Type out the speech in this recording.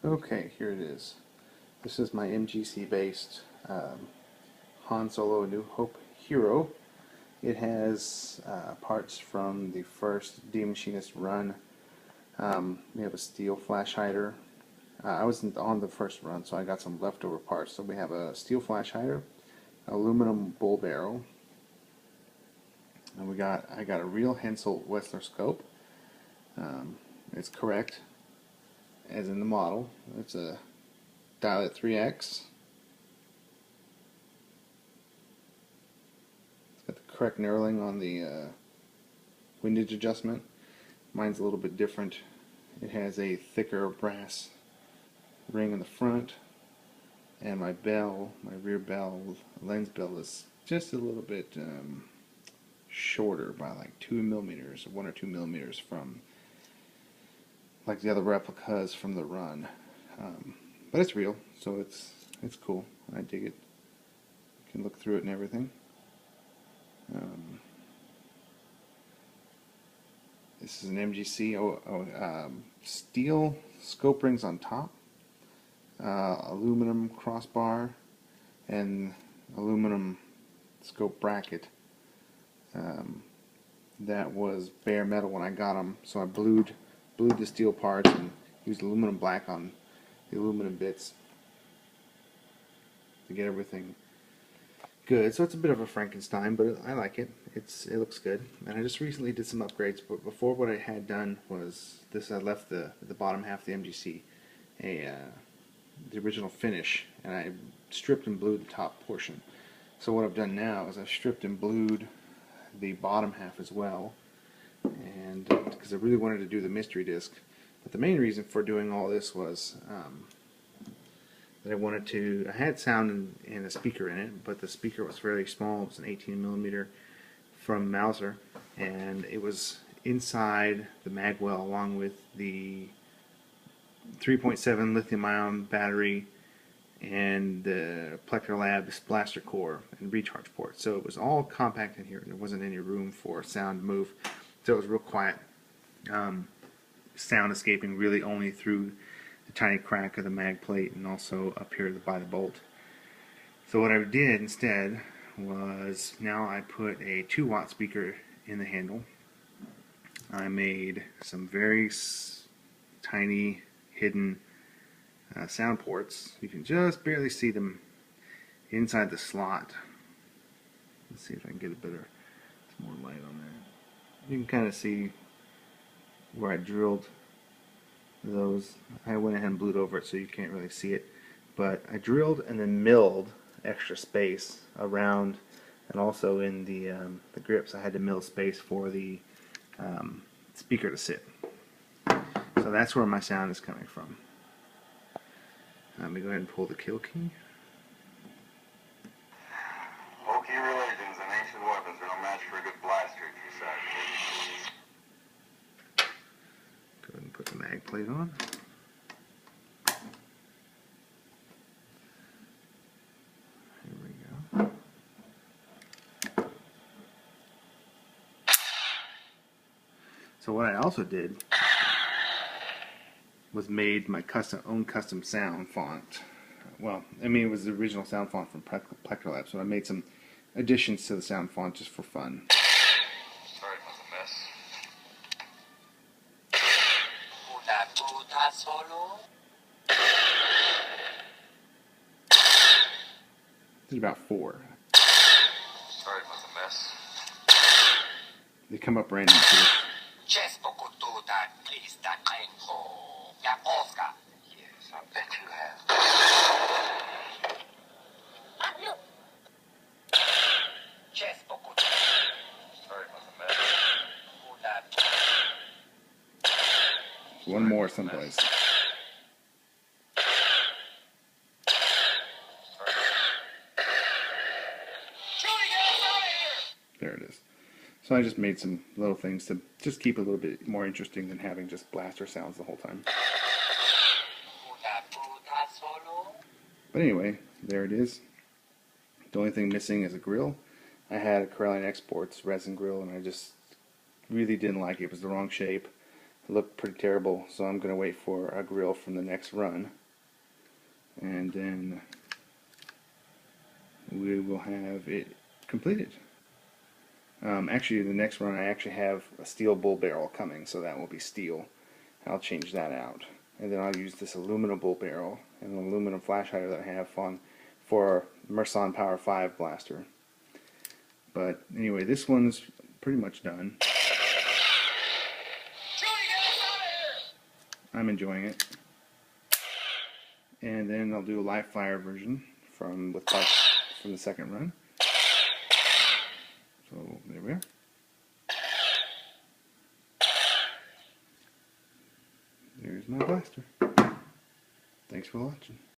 Okay, here it is. This is my MGC based Han Solo A New Hope Hero. It has parts from the first D Machinist run. We have a steel flash hider. I wasn't on the first run, so I got some leftover parts. So we have a steel flash hider, aluminum bull barrel, and I got a real Hensel Wessler scope. It's correct, as in the model. It's a dial at 3x. It's got the correct knurling on the windage adjustment. Mine's a little bit different. It has a thicker brass ring in the front, and my bell, my rear bell, lens bell, is just a little bit shorter by like 2 millimeters, 1 or 2 millimeters from like the other replicas from the run. But it's real, so it's cool. I dig it. You can look through it and everything. This is an MGC steel scope rings on top, aluminum crossbar, and aluminum scope bracket. That was bare metal when I got them, so I blued the steel parts and used aluminum black on the aluminum bits to get everything good. So it's a bit of a Frankenstein, but I like it. It looks good. And I just recently did some upgrades, but before, what I had done was this: I left the bottom half of the MGC the original finish, and I stripped and blued the top portion. So what I've done now is I've stripped and blued the bottom half as well, and because I really wanted to do the mystery disc. But the main reason for doing all this was that I had sound and a speaker in it, but the speaker was fairly small. It was an 18mm from Mauser, and it was inside the magwell along with the 3.7 lithium-ion battery and the Plector Labs blaster core and recharge port. So it was all compact in here, and there wasn't any room for sound to move. So it was real quiet. Sound escaping really only through the tiny crack of the mag plate and also up here by the bolt. So what I did instead was, now I put a 2-watt speaker in the handle. I made some very tiny hidden sound ports. You can just barely see them inside the slot. Let's see if I can get a better, some more light on there. You can kind of see where I drilled those. I went ahead and blued over it so you can't really see it, but I drilled and then milled extra space around, and also in the grips I had to mill space for the speaker to sit. So that's where my sound is coming from. Let me go ahead and pull the kill key. Low-key religions and ancient weapons are no match for a good blaster at your side. Go ahead and put the mag plate on. Here we go. So what I also did was made my own custom sound font. Well, I mean, it was the original sound font from Plector Labs, so I made some additions to the sound font just for fun. Sorry about the mess. Solo. There's about 4. Sorry about the mess. They come up random too. Yes, I bet you have. Sorry about the mess. One more someplace. There it is. So I just made some little things to just keep it a little bit more interesting than having just blaster sounds the whole time. But anyway, there it is. The only thing missing is a grill. I had a Corellian Exports resin grill, and I just really didn't like it. It was the wrong shape. look pretty terrible, so I'm going to wait for a grill from the next run, and then we will have it completed. Actually, the next run I actually have a steel bull barrel coming, so that will be steel. I'll change that out, and then I'll use this aluminum bull barrel and an aluminum flash hider that I have for Merson Power 5 blaster. But anyway, this one's pretty much done. I'm enjoying it. And then I'll do a live fire version from the second run. So there we are. There's my blaster. Thanks for watching.